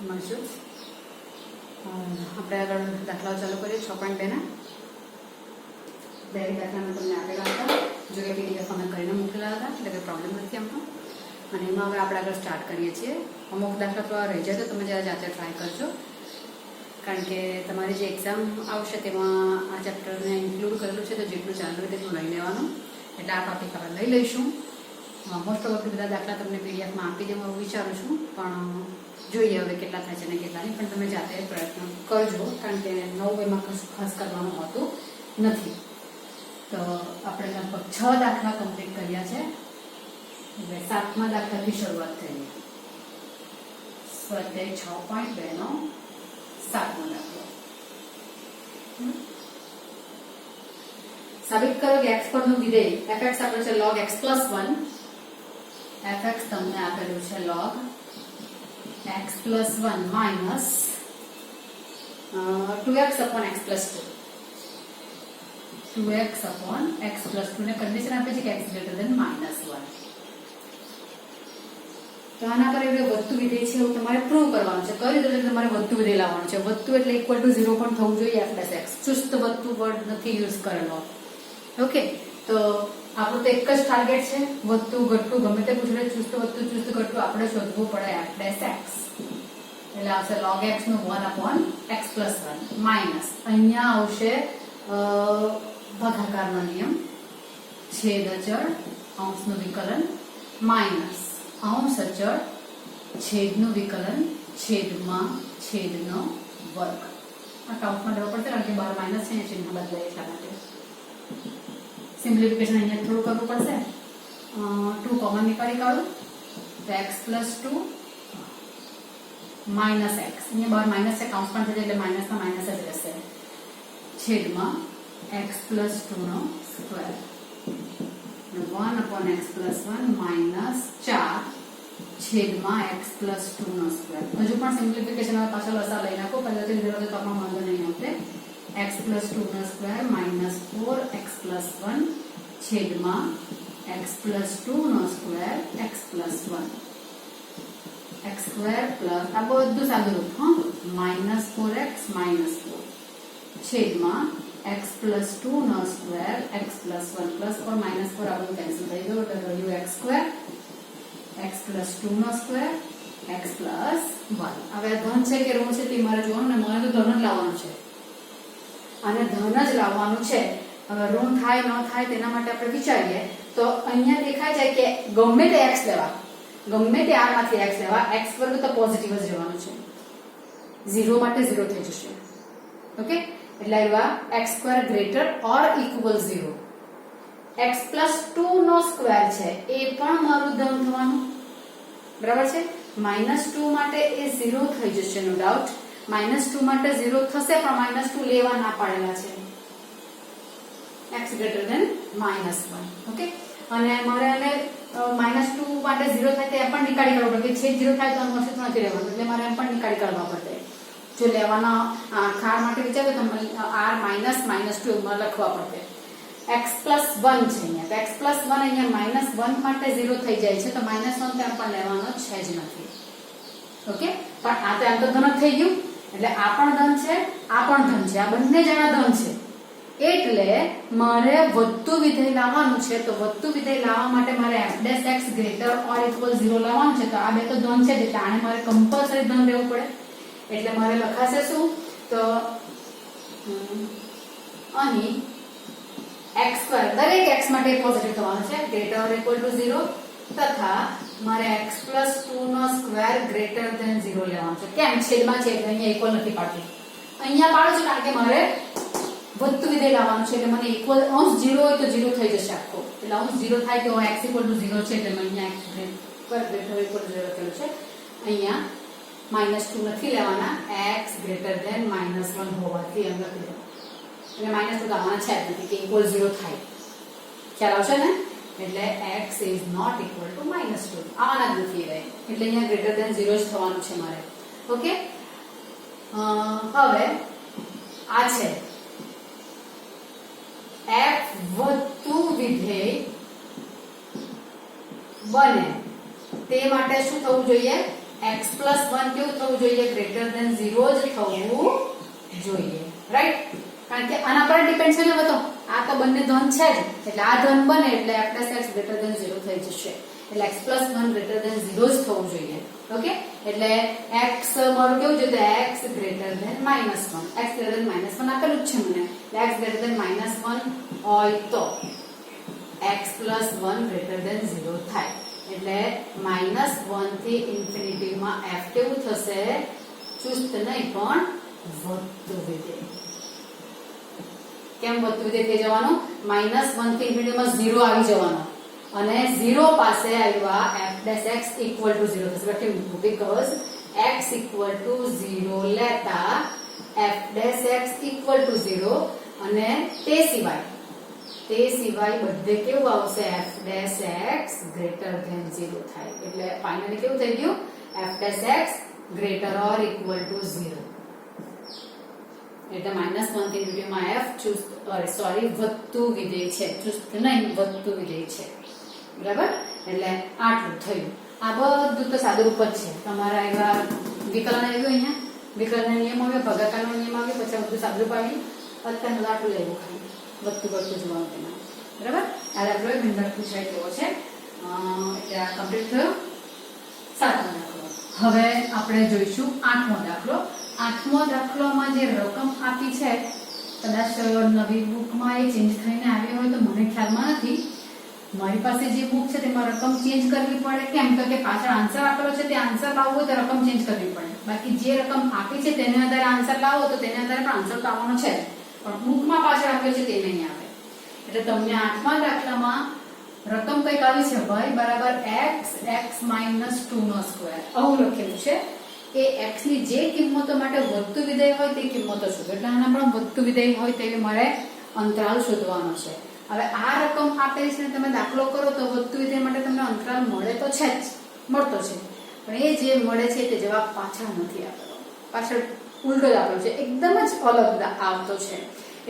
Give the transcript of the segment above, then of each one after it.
મળશું. આપણે આગળ દાખલાઓ ચાલુ કરીએ 6.2 ના. દરેક દાખલામાં તમને આપેલા હતા, જો કે પીડીએફ અમે કરીને મૂકેલા હતા, એટલે કંઈ પ્રોબ્લેમ નથી એમનો. અને એમાં હવે આપણે આગળ સ્ટાર્ટ કરીએ છીએ. અમુક દાખલા તો રહી જાય તો તમે જરા જાતે ટ્રાય કરજો, કારણ કે તમારી જે એક્ઝામ આવશે તેમાં આ ચેપ્ટરને ઇન્ક્લુડ કરેલું છે, તો જેટલું ચાલુ તેટલું લઈ લેવાનું. એટલે આ ટોપિક આપણે લઈ લઈશું. મોસ્ટ ઓફ બધા દાખલા તમને પીડીએફમાં આપી દેવું એવું વિચારું છું, પણ જોઈએ હવે કેટલા થાય છે ને કેટલા નહીં. પણ તમે જાતે પ્રયત્ન કરજો, કારણ કે નવું એમાં કશું ખાસ કરવાનું હોતું નથી. તો આપણે લગભગ 6 દાખલા કમ્પ્લીટ કર્યા છે. એટલે 7મા દાખલાથી શરૂઆત કરીએ. સ્વાધ્યાય 6.2 નો 7મો દાખલો. સાબિત કરો કે x પરનું વિધેય fx આપેલું છે log x plus 1. fx તમને આપેલું છે log x plus 1 minus 2x upon x plus 2. 2x upon x plus 2 ને કન્ડિશન આપે છે કે x greater than -1. તો આના પર એટલે વધતું વિધેય છે એવું તમારે પ્રૂવ કરવાનું છે. કઈ રીતે તમારે વધતું વિધેય લાવવાનું છે? વધતું એટલે ઇક્વલ ટુ 0 પણ થવું જોઈએ f plus x. ચુસ્ત વધતું વર્ડ નથી યુઝ કરેલો. ઓકે, તો આપણું તો એક જ ટાર્ગેટ છે, વધતું ઘટતું ગમે તે પૂછે, ચુસ્ત વધતું ચુસ્ત ઘટતું આપણે શોધવું પડે f plus x. એટલે આવશે log x નું 1 upon x plus 1 માઇનસ અહીંયા આવશે ભાગાકારનો નિયમ, છેદ અચળ અંશનું વિકલન માઇનસ અંશ અચળ છેદનું વિકલન છેદમાં છેદનો વર્ગ. આ કાઉન્ટમાં લેવો પડશે, કારણ કે બહાર માઇનસ છે, ચિહ્ન બદલાય એટલા માટે. સિમ્પ્લિફિકેશન અહીંયા થોડું કરવું પડશે. 2 કોમન નીકાળી કાઢું તો x plus 2 minus x. અહીંયા બહાર માઇનસ છે, કાઉન્ટમાં થશે એટલે માઇનસમાં માઇનસ જ રહેશે. છેદમાં x plus 2 નો square. 1 upon x plus 1 minus 4 છેદમાં x plus 2 નો સ્ક્વેર. હજુ પણ સિમ્પ્લિફિકેશન માં પાછળ લસા લઈ નાખો, પહેલાથી લીધેલો તો પણ વાંધો નહીં આવશે. x plus 2 નો સ્ક્વેર minus 4x plus 1 છેદમાં x plus 2 નો square x plus 1. x square plus આ બધું સાદું રૂપ, minus 4x minus 4 છેદમાં x plus 2 નો square x plus 1 plus 4 minus 4 આ બધું કેન્સલ થઈ ગયું, એટલે રહ્યું x સ્ક્વેર x plus 2 નો સ્ક્વેર x plus 1. હવે ધન છે કે ઋણ છે તે મારે જોવાનું, ને મને તો ધન જ લાવવાનું છે, અને ધન જ લાવવાનું છે. હવે ઋણ થાય ન થાય તેના માટે આપણે વિચારીએ તો અહીંયા દેખાય છે કે ગમે તે x લેવા, ગમે તે r માંથી x લેવા, x વર્ગ તો પોઝિટિવ જ રહેવાનું છે. 0 માટે 0 થઈ જશે. ઓકે, એટલે આવ્યા x square greater or equal 0. x plus 2 નો સ્ક્વેર છે એ પણ મારું ધન થવાનું, બરાબર છે. -2 માટે એ 0 થઈ જશે, નો ડાઉટ. -2 માટે 0 થશે, પણ -2 લેવા ના પાડેલા છે, x greater than -1. ઓકે, અને મારે આને -2 માટે 0 થાય તો એમ પણ નીકાળી કાઢવું પડે, છેદ 0 થાય તો આનું અસ્તિત્વ નથી રહેવાનું, એટલે મારે એમ પણ નીકાળી કાઢવા પડે. જો લેવાના ખાર માટે વિચારો તો r -2 માં લખવા પડે. x plus 1 છે અહીંયા, તો x plus 1 અહીંયા -1 માટે 0 થઈ જાય છે, તો -1 ત્યાં પણ લેવાનો છે જ નથી. ઓકે, પણ આ તો એમ તો ધન થઈ ગયું, એટલે આ પણ ધન છે, આ પણ ધન છે, આ બંને જણા ધન છે. એટલે મારે વધતું વિધેય લાવવાનું છે, તો વધતું વિધેય લાવવા માટે મારે f dash x greater or equal 0 લાવવાનું છે. તો આ બે તો ધન છે, એટલે આને મારે કમ્પલસરી ધન લેવું પડે. એટલે મારે લખાશે શું, તો અહીં x સ્ક્વેર દરેક x માટે પોઝિટિવ થવાનું છે, greater or equal to 0, તથા મારે x plus 2 નો સ્ક્વેર greater than 0 લેવાનો છે. કેમ? છેદમાં છે એટલે અહીંયા ઇક્વલ નથી પાડતી, અહીંયા પાડું છું કારણ કે મારે વધતું વિધેય લાવવાનું છે. એટલે મને ઇક્વલ અંશ 0 હોય તો 0 થઈ જશે આખો, એટલે અંશ 0 થાય તો x equal to 0 છે, એટલે મેં અહીંયા x greater or equal to 0 લખેલું છે. અહીંયા -2 નથી લેવાના, x greater than -1 હોવાથી એમ લખી દેવાનું. એટલે -2 લાવવાના છે જ નથી કે ઇક્વલ 0 થાય. ખ્યાલ આવશે ને? એટલે x is not equal to -2 આના જ નથી રહે, એટલે અહીંયા greater than 0 જ થવાનું છે મારે. ઓકે, હવે આ છે f વધતું વિધેય બને તે માટે શું થવું જોઈએ? x plus 1 કેવું થવું જોઈએ? ગ્રેટર ધેન 0 જ થવું જોઈએ, રાઈટ? કારણ કે આના પર ડિપેન્ડ છે ને બધો. આ તો બંને ધન છે જ, એટલે આ ધન બને એટલે f plus x greater than 0 થઈ જશે. એટલે x plus 1 ગ્રેટર ધેન 0 જ થવું જોઈએ. ઓકે, એટલે x મારું કેવું છે? x greater than -1. x greater than -1 આપેલું જ છે મને. x ગ્રેટર ધેન -1 હોય તો x plus 1 ગ્રેટર ધેન 0 થાય. એટલે -1 થી ઇન્ફિનિટી માં f કેવું થશે? ચુસ્ત નહીં પણ વધતું વિધેય. કેમ વધતું વિધેય થઈ જવાનું? -1 થી ઇન્ફિનિટી માં 0 આવી જવાનો અને 0 પાસે આવ્યા f dash x equal to 0 થશે. કેમ? because x equal to 0 લેતા f dash x equal to 0 અને તે સિવાય બધે કેવું આવશે? f dash x greater than 0 થાય. એટલે ફાઇનલી કેવું થઈ ગયું? f dash x greater or equal to 0. એટલે -1 થી ઇન્ફિનિટી માં f વધતું વિધેય છે. ચુસ્ત નહીં, વધતું વિધેય છે. બરાબર? એટલે આટલું થયું. આ બધું તો સાદુરૂપ જ છે. તમારા એવા વિકલન આવ્યું, અહીંયા વિકલનના નિયમ આવ્યો, ભાગાકારનો નિયમ આવ્યો, પછી બધું સાદુરૂપ આવ્યું. અત્યારે આટલું લેવું ખાલી વધતું પડતું જોવાનું તેમાં. બરાબર? આ દાખલો ભિન્નક પૂછાય તેવો છે. એટલે આ કમ્પ્લીટ થયો 7મો દાખલો. હવે આપણે જોઈશું 8મો દાખલો. 8મો દાખલોમાં જે રકમ આપી છે, કદાચ નવી બુકમાં એ ચેન્જ થઈને આવી હોય તો મને ખ્યાલમાં નથી. મારી પાસે જે બુક છે તેમાં રકમ ચેન્જ કરવી પડે. કેમ? તો કે પાછળ આન્સર આપેલો છે, તે આન્સર લાવવો હોય તો રકમ ચેન્જ કરવી પડે. બાકી જે રકમ આપી છે તેને આધારે આન્સર લાવો તો તેને આધારે પણ આન્સર તો આવવાનો છે, પણ બુકમાં પાછળ આપેલ છે તે નહીં આવે. એટલે તમને 8મા દાખલામાં રકમ કઈક આવી છે, y બરાબર x x minus 2 નો સ્ક્વેર આવું લખેલું છે. એ x ની જે કિંમતો માટે વધતું વિધેય હોય તે કિંમતો શોધો. એટલે આના પણ વધતું વિધેય હોય તેવી મારે અંતરાલ શોધવાનો છે. હવે આ રકમ આપેલી છે, તમે દાખલો કરો તો વધતું વિધેય માટે તમને અંતરાલ મળે તો છે જ, મળતો છે, પણ એ જે મળે છે તે જવાબ પાછળ નથી આપેલો, પાછળ ઉલટો જ આપેલો છે, એકદમ જ અલગ આવતો છે.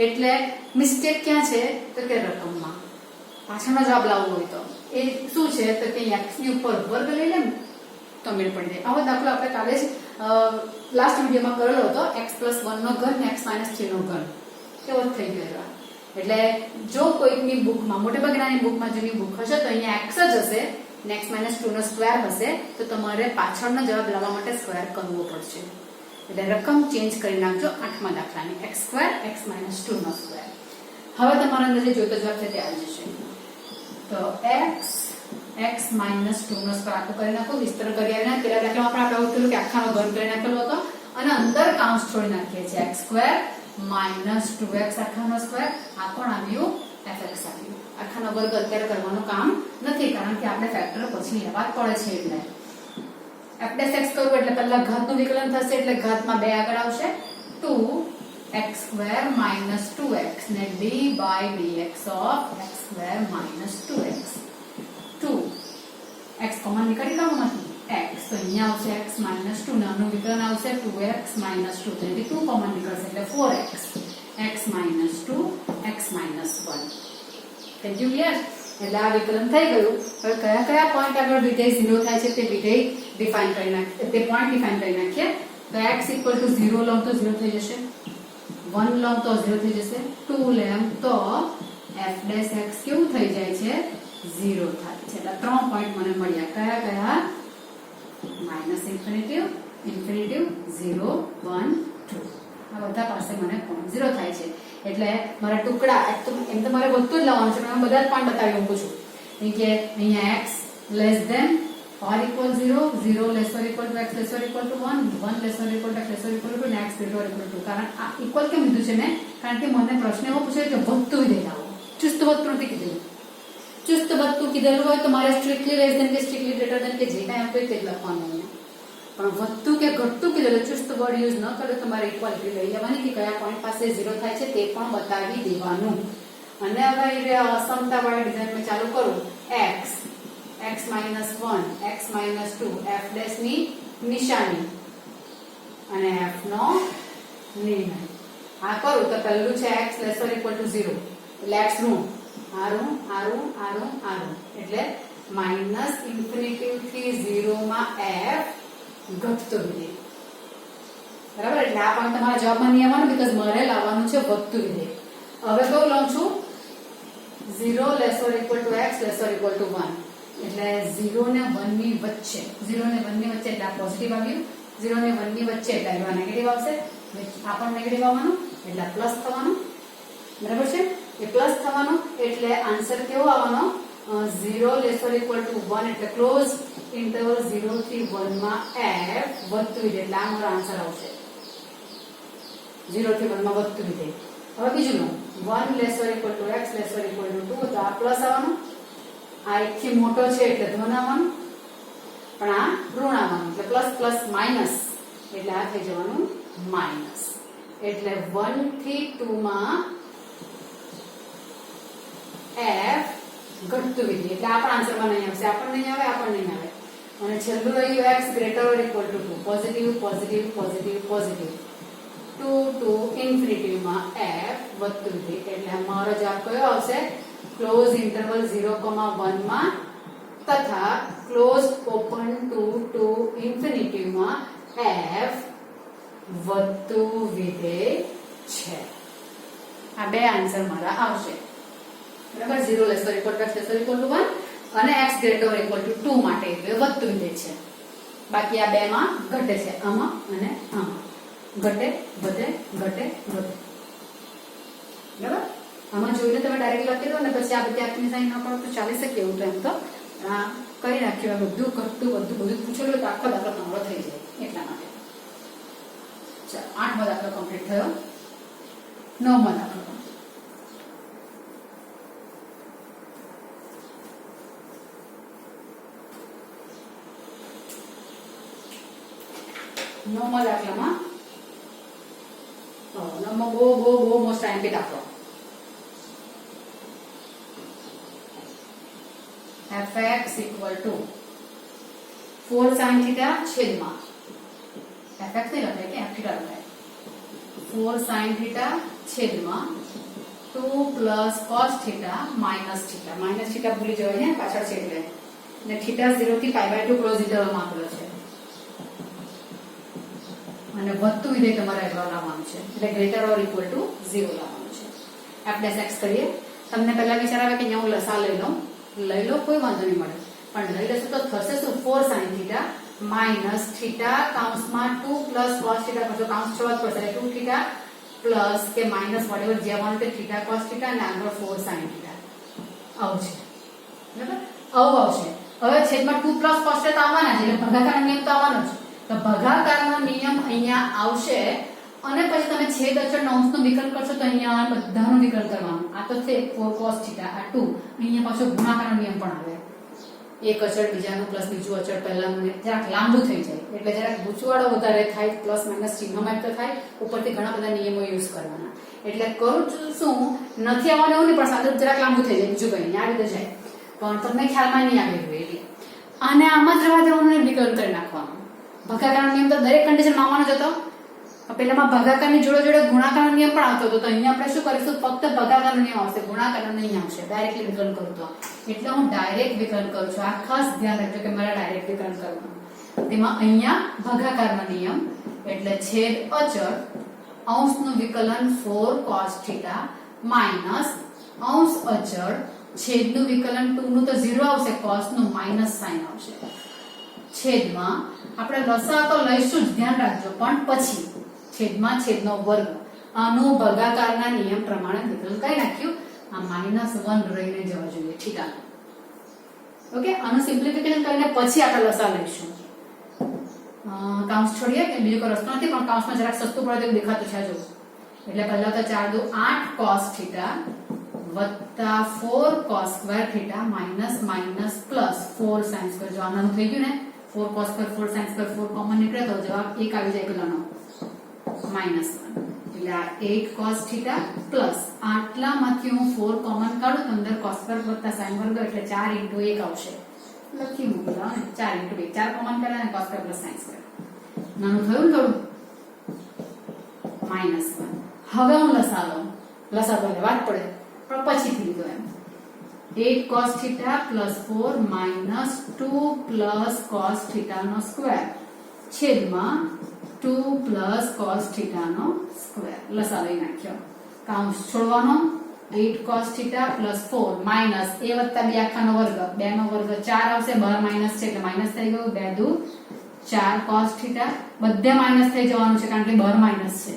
એટલે મિસ્ટેક ક્યાં છે? તો કે રકમમાં. પાછળનો જવાબ લાવવો હોય તો એ શું છે? તો કે x ની ઉપર વર્ગ લઈ લે તો મેળ પડી જાય. આવો દાખલો આપણે કાલે જ લાસ્ટ વિડીયોમાં કરેલો હતો. x plus 1 નો ઘન ને x minus 3 નો ઘન કેવો થઈ ગયો. એટલે જો કોઈકની બુકમાં, મોટે ભાગની બુકમાં જેની બુક હશે તો અહીંયા x જ હશે ને x minus 2 નો સ્ક્વેર હશે, તો તમારે પાછળનો જવાબ લાવવા માટે સ્ક્વેર કરવો પડશે. એટલે રકમ ચેન્જ કરી નાખજો 8મા દાખલાની. x સ્ક્વેર x minus 2 નો સ્ક્વેર. હવે તમારા અંદર જે જોઈતો જવાબ છે તે આવી જશે. તો x minus 2 નો સ્ક્વેર આખું કરી નાખો, વિસ્તરણ કરી આવીને પેલા દાખલામાં આપણે આવું થયું કે આખાનો ઘન કરી નાખેલો હતો અને અંદર કાઉન્સ છોડી નાખીએ છીએ. x સ્ક્વેર minus 2x આખાનો સ્ક્વેર, આ પણ આવ્યું fx આવ્યું. આખાનો વર્ગ અત્યારે કરવાનું કામ નથી, કારણ કે આપણે ફેક્ટર પછી લેવા જ પડે છે. એટલે f dash x કરવું એટલે પહેલા ઘાતનું વિકલન થશે, એટલે ઘાતમાં 2 આગળ આવશે. 2x square minus 2x ને d by dx of x square minus 2x. 2x common નીકળી ગયોમાંથી x, તો અહીંયા આવશે x minus 2 ને આનું વિકલન આવશે 2x minus 2, તો 2 કોમન નીકળશે એટલે 4x, x minus 2 x minus 1. Thank you clear? એટલે આ વિકલન થઈ ગયું. હવે કયા કયા પોઈન્ટ આગળ વિધેય 0 થાય છે તે વિધેય ડિફાઇન કરી નાખીએ, તે પોઈન્ટ ડિફાઇન કરી નાખીએ. તો x equal to 0 લઉં તો 0 થઈ જશે, 1 લઉં તો 0 થઈ જશે, 2 લેમ તો f dash x કેવું થઈ જાય છે? 0 થાય છે. એટલે 3 પોઈન્ટ મને મળ્યા. કયા કયા? Minus infinitive, infinitive, 0, 1, 2. આ બધા પાસે મને પોઈન્ટ 0 થાય છે. એટલે મારા ટુકડા એમ તો મારે વધતું જ લાવવાનું છે, પણ બધા જ પોઈન્ટ બતાવી મૂકું છું. કે અહીંયા x less than or equal 0, 0 less or equal to x less or equal to 1, 1 less or equal to x less or equal to x greater or equal to. કારણ આ ઇક્વલ કેમ લીધું છે મેં? કારણ કે મને પ્રશ્ન એવો પૂછ્યો કે વધતું વિધેય લાવો. ચુસ્ત વધતું નથી કીધેલું. ચુસ્ત વધતું કીધેલું હોય તો મારે સ્ટ્રિક્ટલી લેસ ધેન કે સ્ટ્રિક્ટલી ગ્રેટર ધેન કે જે કાંઈ આપે તે જ લખવાનું હોય. પણ વધતું કે ઘટતું કીધેલું, ચુસ્ત વર્ડ યુઝ ન કરે તો મારે ઇક્વાલિટી લઈ લેવાની કે કયા પોઈન્ટ પાસે 0 થાય છે તે પણ બતાવી દેવાનું. અને હવે અસમતા વાળી ડિઝાઇન મેં ચાલુ કરું. x minus 1, x minus 2, f dash ની નિશાની અને f નો નિર્ણય. આ કરું તો પહેલું છે x less or equal to 0, એટલે x નું આરું એટલે માઇનસ ઇન્ફિનિટી થી 0 માં f ઘટતો વિધેય. બરાબર, એટલે આ પણ તમારા જવાબમાં નહીં આવવાનું, બીકોઝ મારે લાવવાનું છે વધતું વિધેય. હવે કયું લઉં છું? 0 < x < 1. એટલે 0 ને 1 ની વચ્ચે, 0 ને 1 ની વચ્ચે એટલે આ પોઝિટિવ આવ્યું, 0 ને 1 ની વચ્ચે એટલે આ નેગેટિવ આવશે, આ પણ નેગેટિવ આવવાનું એટલે આ પ્લસ થવાનું. બરાબર છે, એ પ્લસ થવાનું એટલે આન્સર કેવો આવવાનો? 0 < 1 એટલે ક્લોઝ ઇન્ટરવલ 0 થી 1 માં f વધતું વિધેય, એટલે આ મારો આન્સર આવશે 0 થી 1 માં વધતું વિધેય. હવે બીજું લો, 1 < x < 2, તો આ પ્લસ આવવાનું, આ એક થી મોટો છે એટલે ધન આવવાનું, પણ આ ઋણ આવવાનું, એટલે પ્લસ પ્લસ માઇનસ એટલે આ થઈ જવાનું માઇનસ. એટલે 1 થી 2 માં f ઘટતું વિધેય, એટલે આ પણ આન્સરમાં નહીં આવશે, આ પણ નહીં આવે, આ પણ નહીં આવે. અને છેલ્લું રહ્યું x > 2, positive positive positive positive, 2 to infinity માં f વધતું વિધેય. એટલે મારો જવાબ કયો આવશે? ક્લોઝ ઇન્ટરવલ 0,1 માં તથા ક્લોઝ ઓપન ટુ ઇન્ફિનિટી માં f વધતું વિધેય છે. આ બે આન્સર મારા આવશે. બરાબર, 0 < x < 1 અને x > 2 માટે વધતું વિધેય છે. બાકી આ બે માં ઘટે છે, આમાં અને આમાં ઘટે વધે ઘટે વધે. બરાબર, આમાં જોઈને તમે ડાયરેક્ટ લખી દો અને પછી આ બધી આખી સાઈન ન કરો તો ચાલી શકે એવું. તો એમ તો આ કઈ નાખ્યું, બધું ઘટતું બધું પૂછેલું તો આખો દાખલો તમારો થઈ જાય, એટલા માટે. ચાલો, 8મો દાખલો કમ્પ્લીટ થયો. 9મો દાખલો. નવમા દાખલામાં નવમો બહુ મોસ્ટ આઈએમપી દાખલો. fx = 4 sin θ છેદમાં fx નહીં લખાય કે f θ લખાય. 4 sin θ છેદમાં 2 plus cos θ minus θ. માઇનસ θ ભૂલી જવાય ને, પાછળ છે એટલે. અને θ 0 થી π/2 ક્લોઝ ઇન્ટરવલમાં આપેલો છે. અને વધતું વિધેય તમારે આગળ લાવવાનું છે, એટલે ગ્રેટર ઓર ઇક્વલ ટુ 0 લાવવાનું છે. f' x કરીએ. તમને પહેલા વિચાર આવે કે અહીંયા હું લસા લઈ લો કોઈ વાંધો નહીં મળે, પણ લઈ લેશો તો થશે શું? 4 sin θ માઇનસ θ કૌંસમાં 2 plus cos θ, પછી કૌંસ છોડવા પડશે, 2 θ પ્લસ કે માઇનસ વોટેવર જે આવવાનું તે θ cos θ અને આગળ 4 sin θ આવું છે. બરાબર, આવું આવશે. હવે છેદમાં 2 plus cos θ આવવાના છે, એટલે ભાગાકારનો નિયમ તો આવવાનો જ. તો ભાગાકારનો નિયમ અહીંયા આવશે અને પછી તમે છેદ અચળનો અંશનો વિકલ્પ કરશો તો અહીંયા બધાનો વિકલ્પ કરવાનો. આ તો છે 4 cos θ, આ 2. અહીંયા પાછો ગુણાકારનો નિયમ પણ આવે. એક અચળ બીજાનું પ્લસ બીજું અચળ પહેલાનું જરાક લાંબુ થઈ જાય, એટલે જરાક ગૂંચવાડો વધારે થાય, પ્લસ માઇનસ ચિહ્નમાં તો થાય, ઉપરથી ઘણા બધા નિયમો યુઝ કરવાના. એટલે કરું શું નથી આવવાનું એવું નહીં, પણ સાદું જરાક લાંબુ થઈ જાય, બીજું કઈ આ રીતે જાય, પણ તમને ખ્યાલમાં નહીં આવે એટલે આને આમાં જ રહેવા દેવાનું, વિકલ્પ કરી નાખવાનું. ભાગાકારનો નિયમ તો દરેક કન્ડિશનમાં આવવાનો જ હતો. પેલામાં ભાગાકારની જોડે ગુણાકારનો નિયમ પણ આવતો હતો, તો અહીંયા આપણે શું કરીશું? ફક્ત ભાગાકારનો નિયમ આવશે, ગુણાકારનો નહીં આવશે. ડાયરેક્ટલી વિકલ્પ કરું તો એટલે હું ડાયરેક્ટ વિકલ્પ કરું છું. આ ખાસ ધ્યાન રાખજો કે મારે ડાયરેક્ટ વિકલ્પ કરવાનું. તેમાં અહીંયા ભાગાકારનો નિયમ એટલે છેદ અચળ અંશનું વિકલન 4 cos θ માઇનસ અંશ અચળ છેદનું વિકલન 2 નું તો 0 આવશે, cos નું માઇનસ સાઇન આવશે. છેદમાં આપણે લસા તો લઈશું જ, ધ્યાન રાખજો, પણ પછી છેદમાં છેદનો વર્ગ. આનું ભાગાકારના નિયમ પ્રમાણે વિકલન કરી નાખ્યું. આ -1 રહીને જવા જોઈએ, ઠીક છે? ઓકે, આનું સિમ્પ્લિફિકેશન કરીને પછી આપણે લસા લઈશું. કૌંસ છોડીએ કે બીજો કોઈ રસ્તો નથી, પણ કૌંસમાં જરાક સસ્તું પડે તેવું દેખાતું છે. જો એટલે પહેલા તો 4 × 2 = 8 cos θ વત્તા 4 cos square θ minus plus 4 sin square. જો આનું થઈ ગયું ને, 4 cos square 4 sin square 4 common નીકળે તો જવાબ 1 આવી જાય પેલાનો -1. એટલે આ 8 cos θ પ્લસ આટલામાંથી હું 4 કોમન કાઢું તો અંદર cos સ્ક્વેર વત્તા sin વર્ગ એટલે 4 × 1 આવશે. લખી મૂકીએ ને, 4 × 2 4 કોમન કરે અને cos square plus sin square. નાનું થયું ને થોડું, -1. હવે હું લસા લઉં. લસા તો લેવા જ પડે, પણ પછીથી લીધો એમ. 8 cos θ + 4 - 2 + cos θ નો સ્ક્વેર છેદમાં 2 પ્લસ કોસ થીટા નો સ્ક્વેર. લસા લઈ નાખ્યો, કાઉન્સ છોડવાનો. 8 cos theta plus 4 minus a વત્તા b આખાનો વર્ગ, 2 નો વર્ગ 4 આવશે, બહાર માઇનસ છે એટલે માઇનસ થઈ ગયું. 2 દુ 4 cos થીટા, બધે માઇનસ થઈ જવાનું છે કારણ કે બહાર માઇનસ છે.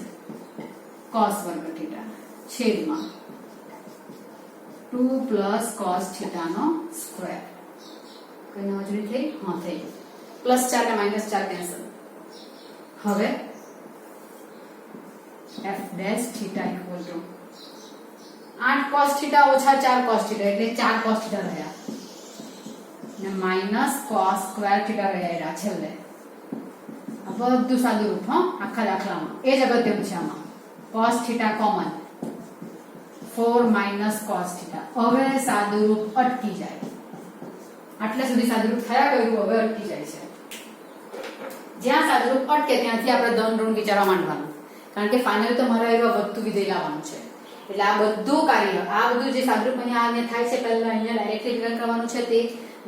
cos વર્ગ થીટા છેદમાં 2 પ્લસ cos થીટા નો સ્ક્વેર. કઈ નજરી થઈ? હા થઈ. પ્લસ 4 ને માઇનસ 4 કેન્સલ. હવે f dash theta equal to 8 cos theta ઓછા 4 cos થીટા એટલે 4 cos થીટા રહ્યા ને માઇનસ cos સ્ક્વેર થીટા રહ્યા છેલ્લે. આ બધું સાદું રૂપ હો આખા દાખલામાં. એ જ અગત્યનું છે આમાં. cos theta common 4 minus cos theta. હવે સાદું રૂપ અટકી જાય. આટલે સુધી સાદું રૂપ થયા કર્યું, હવે અટકી જાય છે. જ્યાં સાદું રૂપ અટકે ત્યાંથી આપણે ધન ઋણ વિચારવા માંડવાનું, કારણ કે ફાઇનલ તો મારે એવા વધતું વિધેય લાવવાનું છે. એટલે આ બધું કાર્ય, આ બધું જે સાદુરૂપ અહીંયા થાય છે પહેલા અહીંયા ડાયરેક્ટલી વિકલ્પ કરવાનું છે, તે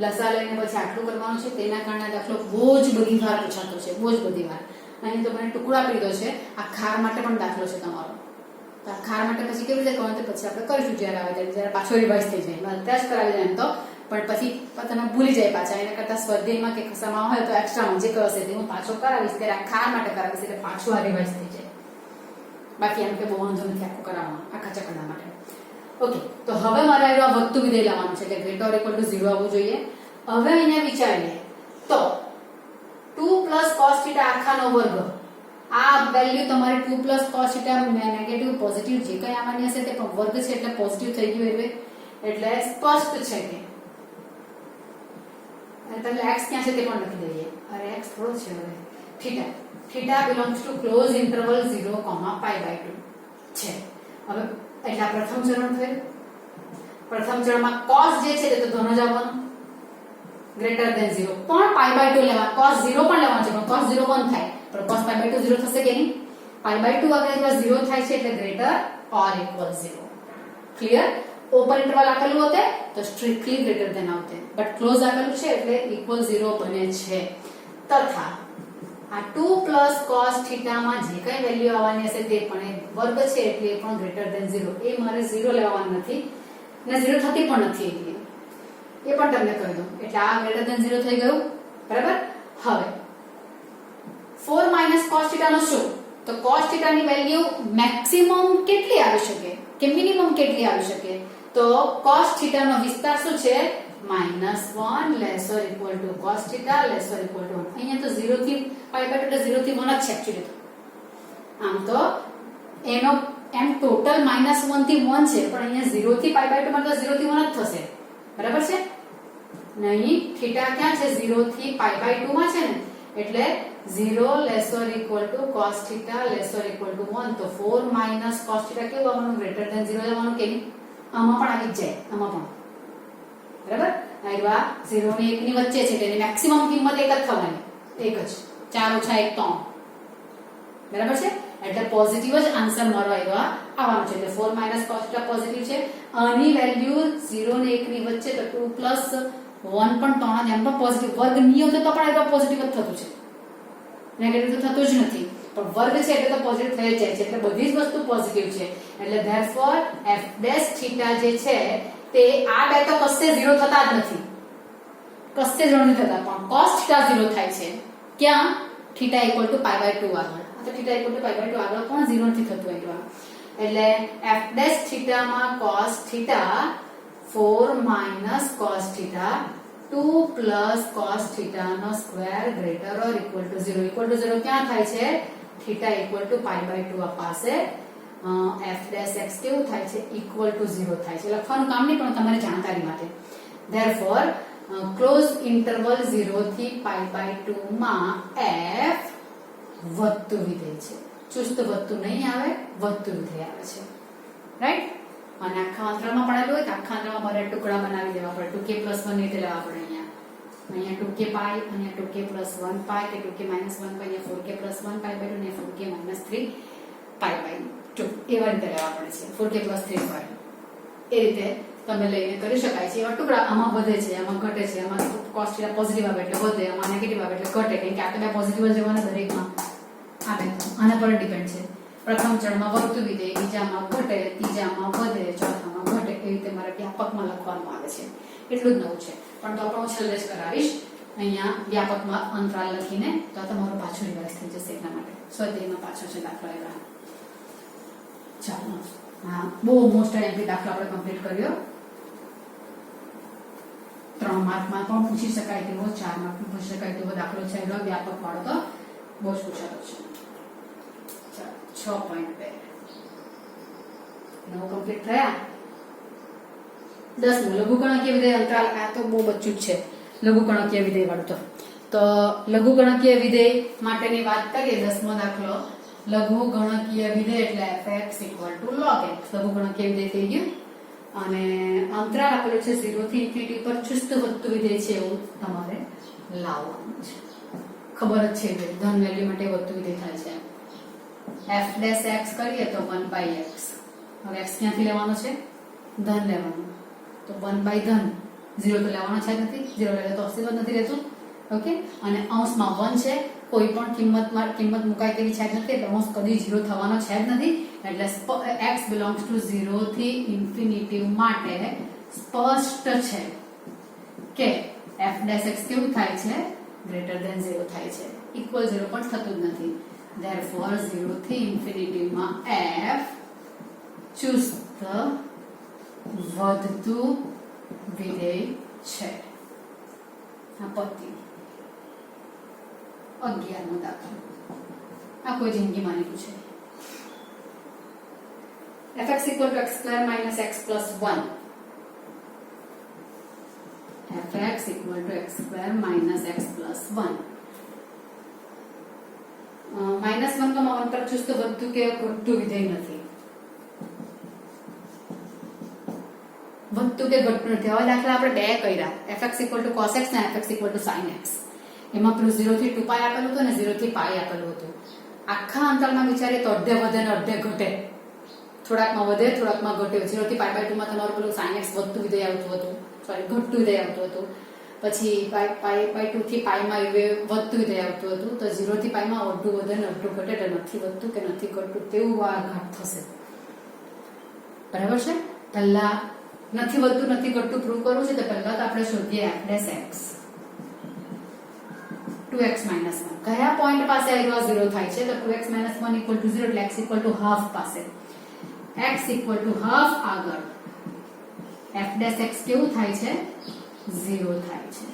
લસા લઈને પછી આટલું કરવાનું છે. તેના કારણે દાખલો બહુ જ બધી વાર પૂછાતો છે, બહુ જ બધી વાર. અહીં તો મને ટુકડો આપી દીધો છે. આ ખાર માટે પણ દાખલો છે તમારો. તો આ ખાર માટે પછી કેવી રીતે કરવાનું પછી આપણે કરીશું જ્યારે આવે ત્યારે, જ્યારે પાછો રિવાઇઝ થઈ જાય. અત્યારે જ કરાવી જાય એમ તો, પણ પછી તમે ભૂલી જાય પાછા. એના કરતા સ્વાધ્યાયમાં કે ખસામાં હોય તો એક્સ્ટ્રામાં જે કરશે તે હું પાછો કરાવીશ, ત્યારે આ ખાર માટે કરાવીશ એટલે પાછું આ રિવાઇઝ થઈ જાય. બાકી એમ કે બહુ વાંધો નથી આખું કરાવવાનું આખા ચક્કરના માટે. ઓકે, તો હવે મારે આ વધતું વિધેય લાવવાનું છે એટલે ગ્રેટર ઇક્વલ ટુ 0 આવવું જોઈએ. હવે અહીંયા વિચારીએ તો 2 પ્લસ cos થીટા આખાનો વર્ગ, આ વેલ્યુ તમારે 2 plus cos theta negative positive જે કંઈ આવવાની હશે તે પણ વર્ગ છે એટલે પોઝિટિવ થઈ ગયું. એટલે સ્પષ્ટ છે કે એટલે x ક્યાં છે તે પણ લખી દઈએ. અરે x થોડો છે. હવે theta, theta belongs to close interval 0, π/2 છે. હવે એટલે આ પ્રથમ ચરણ થયું. પ્રથમ ચરણમાં cos જે છે તે તો ધન જ આવવાનું, ગ્રેટર ધેન 0 પણ π/2 લેવા. cos 0 પણ લેવાનું છે પણ cos 0 1 થાય, પણ cos π/2 0 થશે કે નહીં? π/2 આગળ 0 થાય છે એટલે greater or equal 0. Clear? Open interval આપેલું હોતે તો સ્ટ્રિક્ટલી ગ્રેટર ધેન આવતે, બટ ક્લોઝ આપેલું છે એટલે ઇક્વલ 0 બને છે. તથા આ 2 પ્લસ cos થીટામાં જે કઈ વેલ્યુ આવવાની હશે તે પણ એ વર્ગ છે એટલે એ પણ ગ્રેટર ધેન 0. એ મારે 0 લેવાનું નથી ને 0 થતી પણ નથી એટલે એ પણ તમને કહી દઉં. એટલે આ ગ્રેટર ધેન 0 થઈ ગયું, બરાબર. હવે 4 માઇનસ cos થીટા નો શું? તો cos થીટા ની વેલ્યુ મેક્સિમમ કેટલી આવી શકે કે મિનિમમ કેટલી આવી શકે? તો cos થીટા નો વિસ્તાર શું છે? -1 laser equal to cos theta laser equal to 1. અહીંયા તો 0 થી π/2 એટલે 0 થી 1 જ છે एक्चुअली. તો આમ તો એનો એમ ટોટલ -1 થી 1 છે પણ અહીંયા 0 થી π/2 માં તો 0 થી 1 જ થશે, બરાબર છે? નહીં, થીટા ક્યાં છે? 0 થી π/2 માં છે ને, એટલે 0 laser equal to cos theta laser equal to 1. તો 4 માઇનસ cos થીટા કેવું આવવાનું? ગ્રેટર ધેન 0 આવવાનું કે નહીં? આમાં પણ આવી જ જાય, આમાં પણ, બરાબર. આ 0 ને 1 ની વચ્ચે છે એટલે મેક્સિમમ કિંમત એક જ થવાની, એક જ. 4 ઓછા 1 3, બરાબર છે? એટલે પોઝિટિવ જ આન્સર મારો આવવાનો છે. એટલે 4 માઇનસ cos થીટા પોઝિટિવ છે. આની વેલ્યુ 0 ને 1 ની વચ્ચે તો 2 પ્લસ 1 પણ 3 એમ પણ પોઝિટિવ. વર્ગ નહીં હોતો તો પણ આ પોઝિટિવ જ થતું છે, નેગેટિવ તો થતું જ નથી. પણ વર્ગ છે એટલે તો પોઝિટિવ થઈ જાય છે, એટલે બધી જ વસ્તુ પોઝિટિવ છે. એટલે ધેરફોર f ડેશ થીટા જે છે તે આ બે તો કશે 0 થતા જ નથી, કશે 0 નથી થતા, પણ cos થીટા 0 થાય છે. ક્યાં? થીટા ઇક્વલ ટુ π/2 આગળ. આ તો થીટા ઇક્વલ ટુ π/2 આગળ પણ 0 નથી થતું અહીંયા. એટલે f ડેશ થીટામાં cos theta 4 minus cos theta 2 plus cos theta નો square greater or equal to 0. Equal to 0 ક્યાં થાય છે? થીટા ઇક્વલ ટુ π/2 આ પાસે f ડેશ x કેવું થાય છે? ઇક્વલ ટુ 0 થાય છે. લખવાનું કામ નહીં પણ તમારી જાણકારી માટે. ધેરફોર ક્લોઝ ઇન્ટરવલ 0 થી π/2 માં f વધતું વિધેય છે. ચુસ્ત વધતું નહીં આવે, વધતું વિધેય આવે છે, રાઈટ? અને આખા આંતરમાં પડેલું હોય તો આખા આંતરમાં મારે ટુકડા બનાવી દેવા પડે. 2k + 1 રીતે લેવા પડે. અહીંયા 2k π, અહીંયા 2k + 1 π, કે 2k - 1 π, અહીંયા 4k + 1 π/2, અને 4k - 3 π/2 એવા રીતે લેવા પડે છે. 4k + 3 π એ રીતે તમે લઈને કરી શકાય છે એવા ટુકડા આમાં વધે છે, આમાં ઘટે છે, આમાં cos θ પોઝિટિવ આવે એટલે વધે, આમાં નેગેટિવ આવે એટલે ઘટે, કેમ કે આ તો બે પોઝિટિવ જ રહેવાના દરેકમાં. આ બે આના પર ડિપેન્ડ છે. પ્રથમ ચરણમાં વધતું વિધેય, બીજામાં ઘટે, ત્રીજામાં વધે, ચોથામાં ઘટે, એ રીતે મારે વ્યાપકમાં લખવાનું આવે છે. એટલું જ નવું છે, પણ તો પણ હું છેલ્લે જ કરાવીશ. અહીંયા વ્યાપકમાં અંતરાલ લખીને તો તમારો પાછો રિવાઇઝ થઈ જશે. એટલા માટે સ્વાધ્યાયમાં પાછો છે દાખલા એવા. ચાલો, હા, બહુ મોસ્ટ એમપી દાખલા આપણે કમ્પ્લીટ કર્યો. 3 માર્કમાં પણ પૂછી શકાય તેવો, 4 માર્કમાં પૂછી શકાય તેવો દાખલો છે. એનો વ્યાપક વાળો તો બહુ જ પૂછાતો છે. ચાલો, 6.2 9 કમ્પ્લીટ થયા. 10 લઘુગણકીય વિધેય અંતરાલ. આ તો બહુ બચ્ચું જ છે લઘુગણકીય વિધેય વાળું. તો લઘુગણકીય વિધેય માટેની વાત કરીએ. 10મો દાખલો, લઘુગણકીય વિધેય એટલે f(x = log x). લઘુગણકીય વિધેય થઈ ગયું અને અંતરાલ આપેલું છે 0 થી ∞ પર ચુસ્ત વધતું વિધેય છે એવું તમારે લાવવાનું છે. ખબર જ છે કે ધન વેલ્યુ માટે વધતું વિધેય થાય છે. f' x કરીએ તો 1/x. હવે x ક્યાંથી લેવાનો છે? ધન લેવાનો. તો 1/ ધન, 0 તો લેવાનો છે જ નથી, 0 લેલે તો અસ્તિત્વ નથી રહેતું. ઓકે, અને અંશમાં 1 છે, કોઈ પણ કિંમત મુકાય તેવી છે જ નથી, એટલે અંશ કદી 0 થવાનો છે જ નથી. એટલે x belongs to 0 થી ઇન્ફિનિટી માટે સ્પષ્ટ છે કે f' x કેવું થાય છે? ગ્રેટર ધેન 0 થાય છે. ઇક્વલ 0 પણ થતું જ નથી. therefore 0 થી ઇન્ફિનિટી માં f ચુસ્ત વધતું વિધેય છે. આ પતિ 11મો દાખલો. આ કોઈ જિંદગીમાં નહીં પૂછે. fx = x² - x + 1. fx = x² - x + 1. -1, પર ચુસ્ત વધતું કે ઘટતું વિધેય નથી. વધતું કે ઘટતું નથી. હવે દાખલા આપણે બે કર્યા, fx = cos x અને fx = sin x. એમાં પેલું 0 થી 2π આપેલું હતું ને 0 થી π આપેલું હતું. આખા અંતરાલમાં વિચારીએ તો અડધે વધે ને અડધે ઘટે, થોડાકમાં વધે થોડાકમાં ઘટે. 0 થી π/2 માં તમારું પેલું sin x વધતું વિધેય આવતું હતું, સોરી ઘટતું વિધેય આવતું હતું. પછી π/2 થી π માં વધતું વિધેય આવતું હતું. તો 0 થી π માં અડધું વધે ને અડધું ઘટે, એટલે નથી વધતું કે નથી ઘટતું તેવું આ ઘાટ થશે. બરાબર છે? પહેલા નથી વધતું નથી ઘટતું પ્રૂવ કરવું છે તો પહેલા તો આપણે શોધીએ f'(x) 2x - 1. કયા પોઈન્ટ પાસે આ 0 થાય છે? તો 2x - 1 = 0, એટલે x = ½ પાસે. x = ½ આગળ f'(x) કેવું થાય છે? 0 થાય છે.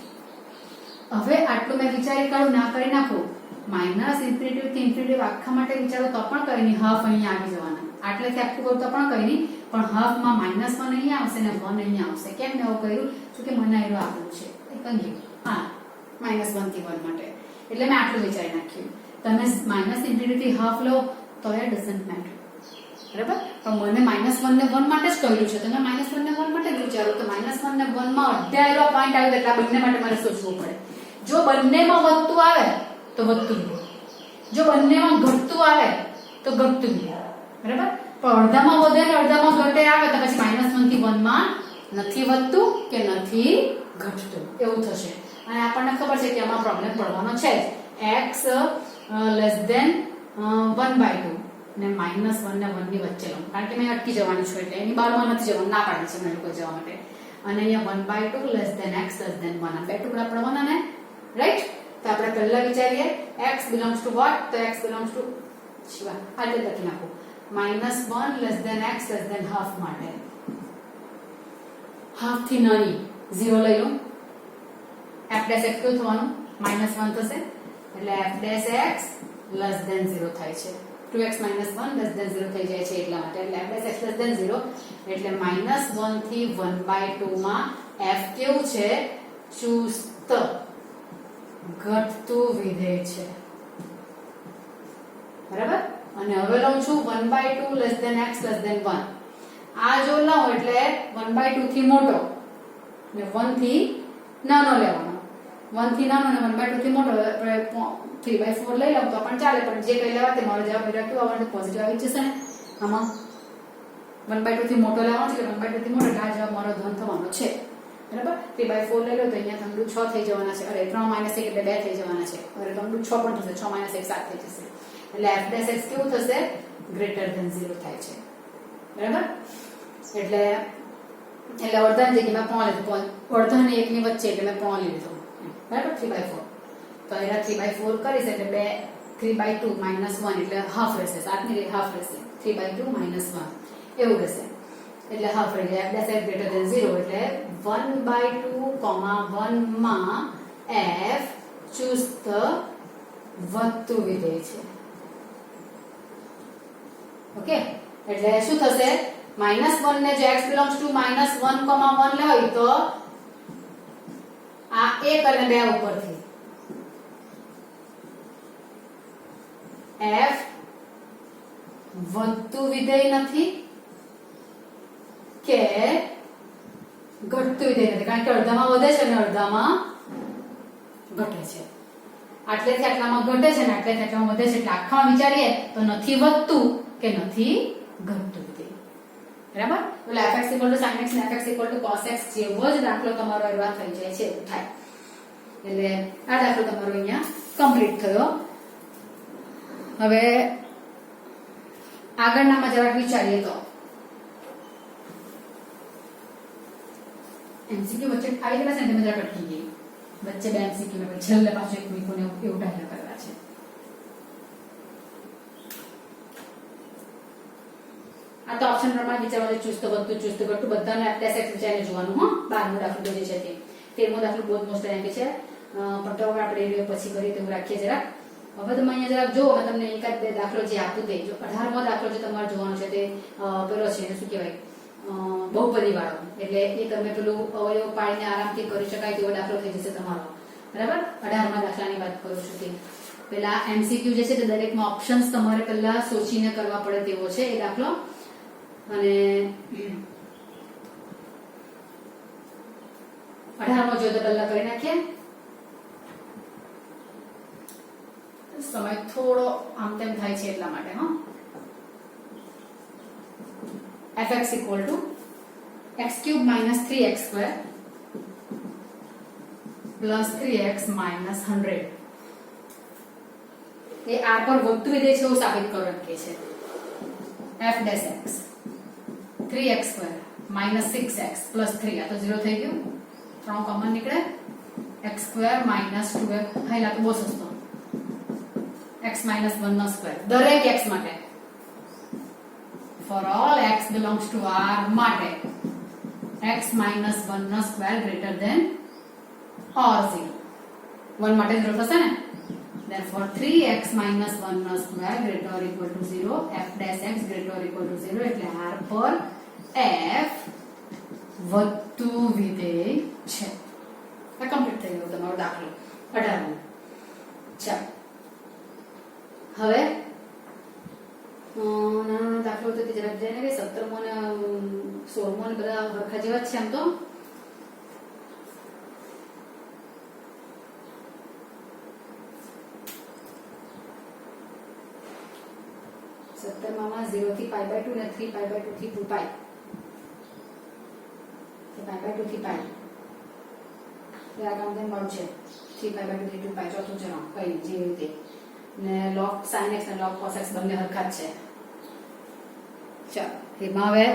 હવે આટલું મેં વિચારી કાઢું, ના કરી નાખું. -∞ થી ∞ આખા માટે વિચારો તો પણ કઈ નહીં, ½ અહીંયા આવી જવાના. આટલેથી આખું કરું તો પણ કઈ નહીં, પણ ½ માં -1 અહીંયા આવશે ને 1 અહીંયા આવશે. કેમ મેં એવું કર્યું? તો કે મને એનું આપેલું છે કંઈ હા -1 થી 1 માટે, એટલે મેં આટલું વિચારી નાખ્યું. તમે -∞ થી ½ લો તો એ ડઝન્ટ મેટર, બરાબર? પણ મને -1 ને 1 માટે જ કહ્યું છે. તમે -1 ને 1 માટે જ વિચારો તો -1 ને 1 માં અડધો પોઈન્ટ આવે એટલે આ બંને માટે મારે સોચવું પડે. જો બંનેમાં વધતું આવે તો વધતું ગયું, જો બંનેમાં ઘટતું આવે તો ઘટતું ગયું, બરાબર? પણ અડધામાં વધે ને અડધામાં ઘટે આવે તો પછી -1 થી 1 માં નથી વધતું કે નથી ઘટતું એવું થશે. અને આપણને ખબર છે કે આમાં પ્રોબ્લેમ પડવાનો છે જ. x < 1/2 ને -1 ને 1 ની વચ્ચે લો, કારણ કે મેં અટકી જવાનું છું એટલે એની બહારમાં નથી જવાનું, ના પાડી છે મેં લોકો જવા માટે. અને અહીંયા 1/2 < x < 1 આ બે ટુકડા પડવાના ને, રાઈટ? તો આપણે પહેલા વિચારીએ x belongs to what? તો x belongs to શિવા આટલે લખી નાખો. -1 < x < ½ માટે ½ થી નાની 0 લઈ લો. f' કેવું થવાનું? -1 થશે એટલે f' < 0 થાય છે. 2x - 1 < 0 થઈ જાય છે એટલા માટે. એટલે f' < 0 એટલે -1 થી 1/2 માં f કેવું છે? ચુસ્ત ઘટતું વિધેય છે, બરાબર? અને હવે લઉં છું 1/2 < x < 1. આ જો લઉં એટલે 1/2 થી મોટો ને 1 થી નાનો લેવાનો. 1 થી નાનો ને 1/2 થી મોટો 3/4 લઈ લઉં તો પણ ચાલે, પણ જે કઈ લેવા તે મારો જવાબ કેવું આવવાનો? પોઝિટિવ આવી જશે ને આમાં. 1/2 થી મોટો લેવાનો છે એટલે 1/2 થી મોટો એટલે આ જવાબ મારો ધન થવાનો છે બરાબર 3/4 લઈ લો તો અહીંયા તમારું 6 થઈ જવાના છે અરે 3 - 1 એટલે 2 થઈ જવાના છે અરે તમારું 6 પણ થશે 6 - 1 7 થઈ જશે એટલે f' કેવું થશે ગ્રેટર ધેન 0 થાય છે બરાબર એટલે અડધાની જગ્યામાં 3 લીધું અડધા અને 1 ની વચ્ચે એટલે મેં 3 લીધો બરાબર 3/4 તો એના 3/4 કરીશ એટલે 3/2 - 1 એટલે હાફ રહેશે 7 ની હાફ રહેશે 3/2 - 1 એવું રહેશે એટલે હાફ રહી જાય f' ગ્રેટર ધેન 0 એટલે 1/2, 1 માં f ચુસ્ત વધતું વિધેય છે ઓકે એટલે શું થશે -1 ને જો x belongs to -1, 1 લેવાય તો આ 1 અને 2 ઉપરથી f વધતું વિધેય નથી કે ઘટતું વિધેય નથી કારણ કે અડધામાં વધે છે અને અડધામાં ઘટે છે આટલેથી આટલામાં ઘટે છે અને આટલેથી આટલામાં વધે છે એટલે આખામાં વિચારીએ તો નથી વધતું કે નથી ઘટતું વિધેય બરાબર એટલે fx = sin x ને fx = cos x જેવો જ દાખલો તમારો એવા થઈ જાય છે થાય એટલે આ દાખલો તમારો અહીંયા કમ્પ્લીટ થયો હવે આગળનામાં જરાક વિચારીએ તો એમસીક્યુ વચ્ચે આવી ગયા છે ને તમે જરાક અટકી ગઈ વચ્ચે બે એમસીક્યુ ને પછી છેલ્લે પાછું એક વીકોને એવું ટાઈમ કરવા છે આ તો ઓપ્શન પ્રમાણે વિચારવાનું ચુસ્ત વધતું ચુસ્ત ઘટતું બધાને f' વિચારીને જોવાનું હો 12મો દાખલો જે છે તે 13મો દાખલો બહુ મોસ્ટ એમ છે પણ તો આપણે પછી કરી તેવું રાખીએ જરાક હવે તમે અહીંયા જરાક જો મેં તમને એકાદ બે દાખલો જે આપું તે જો 18મો દાખલો જે તમારે જોવાનો છે તે પેલો છે એને શું કહેવાય બહુપદી વાળો એટલે એ તમે પેલું અવયવ પાડીને આરામથી કરી શકાય તેવો દાખલો થઈ જશે તમારો બરાબર 18મા દાખલાની વાત કરું છું તે પેલા એમસીક્યુ જે છે તે દરેકમાં ઓપ્શન્સ તમારે પહેલા સોચીને કરવા પડે તેવો છે એ દાખલો અને 18મો જો તો પહેલા કરી નાખીએ સમય થોડો આમ તેમ થાય છે એટલા માટે હા fx = x³ - 3x² + 3x - 100 એ r પર વધતું વિધેય છે એવું સાબિત કરો એમ કે છે f' 3x² - 6x + 3 આ તો 0 થઈ ગયું 3 કોમન નીકળે x² - 2x હાઈલા તો બહુ સસ્તો x - 1/2 દરેક x માટે for all x belongs to R માટે x - 1/2 greater than or 0 1 માટે 0 થશે ને therefore 3x - 1/2 greater or equal to 0 f' greater or equal to 0 એટલે R પર f વધતું વિધેય છે આ કમ્પ્લીટ થઈ ગયો તમારો દાખલો 18મો ચાલો હવે નાનો દાખલો તો જરાક જાય ને 17મો ને 16મો ને બધા હરખા જેવા જ છે આમ તો માં 0 થી π/2 ને 3π/2 થી 2π 3π/2 થી π આ કામ તેમ મળશે 3π/2 થી 2π ચોથું ચરણ કઈ જે રીતે ને log sin x અને log cos x બંને હરખા જ છે ચાલો એમાં હવે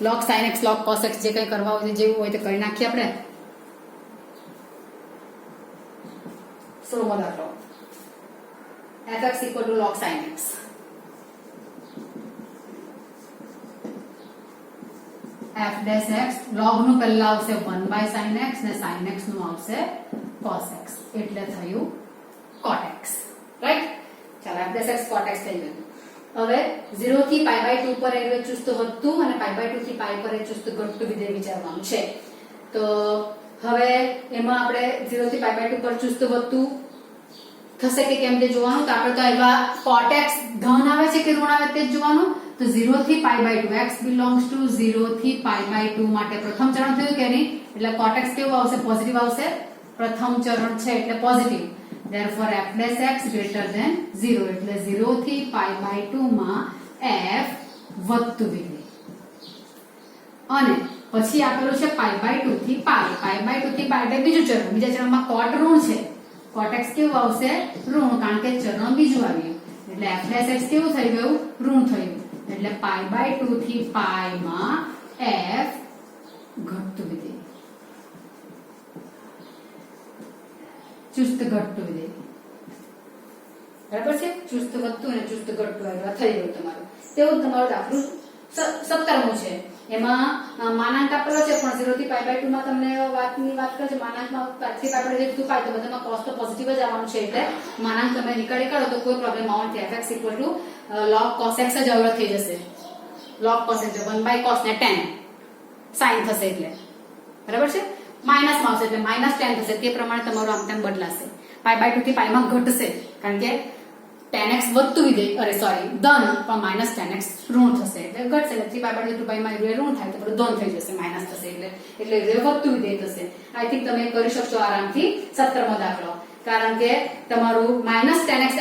log sin x log cos x જે કંઈ કરવા હોય જેવું હોય તે કરી નાખીએ આપણે 16મો દાખલો fx = log sin x f' log નું પહેલા આવશે 1/sin x ને sin x નું આવશે cos x એટલે થયું cot x રાઈટ ચાલો f' cot x થઈ ગયું હવે 0 થી π/2 પર એ ચુસ્ત વધતું અને π/2 થી π પર એ ચુસ્ત ઘટતું વિધેય વિચારવાનું છે તો હવે એમાં આપણે 0 થી π/2 પર ચુસ્ત વધતું થશે કે કેમ તે જોવાનું તો આપણે તો એવા cot x ધન આવે છે કે ઋણ આવે તે જોવાનું તો 0 થી π/2 x belongs to 0 થી π/2 માટે પ્રથમ ચરણ થયું કે નહીં એટલે cot x કેવું આવશે પોઝિટિવ આવશે પ્રથમ ચરણ છે એટલે positive therefore f' greater than 0 એટલે 0 થી π/2 માં f વધતું વિધેય અને પછી આપેલું છે π/2 થી π. π/2 થી π એટલે બીજું ચરણ. બીજા ચરણમાં cot ઋણ છે. cot x કેવું આવશે? ઋણ, કારણ કે ચરણ બીજું આવ્યું. એટલે f' x કેવું થઈ ગયું? ઋણ થયું. એટલે π/2 થી π માં f ઘટતું વિધેય, ચુસ્ત ઘટતું વિધેય. બરાબર છે? ચુસ્ત વધતું અને ચુસ્ત ઘટતું આવ્યું થઈ ગયું તમારું. તેવું તમારું દાખલું 17મું છે. એમાં માનાંક આપેલો છે પણ 0 થી π/2 માં તમને વાત કરે છે. માનાંકમાં 5 થી π/2 2 π તો બધામાં cos તો પોઝિટિવ જ આવવાનું છે. એટલે માનાંક તમે નીકાળી કાઢો તો કોઈ પ્રોબ્લેમ આવવાનો નથી. fx log cos x જ અવરોધ થઈ જશે. log cos x 1/cos ને tan sin થશે. એટલે બરાબર છે? માઈનસ માં આવશે એટલે -tan થશે. તે પ્રમાણે તમારું આમ તેમ બદલાશે. π/2 થી π માં ઘટશે કારણ કે tan x વધતું વિધેય, અરે સોરી ધન, પણ -tan x ઋણ થશે એટલે ઘટશે. એટલે 3π/2 to π માં ઋણ થાય તો બધું ધન થઈ જશે, માઈનસ થશે. એટલે વધતું વિધેય થશે. આઈ થિંક તમે કરી શકશો આરામથી 17મો દાખલો. કારણ કે તમારું -tan x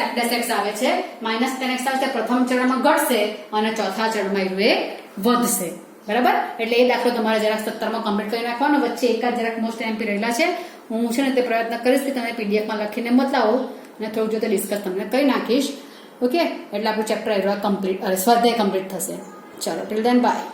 f' આવે છે. -tan x આવે છે પ્રથમ ચરણમાં ઘટશે અને ચોથા ચરણમાં એ વધશે. બરાબર? એટલે એ દાખલો તમારે જરાક 17માં કમ્પ્લીટ કરી નાખવાનો. વચ્ચે એકાદ જરાક મોસ્ટ એમપી રહેલા છે. હું છે ને તે પ્રયત્ન કરીશ કે તમે પીડીએફ માં લખીને બતાવો અને થોડુંક જો તે ડિસ્કસ તમને કરી નાખીશ. ઓકે, એટલે આપણું ચેપ્ટર કમ્પ્લીટ, સ્વાધ્યાય કમ્પ્લીટ થશે. ચલો, ટિલ ધેન બાય.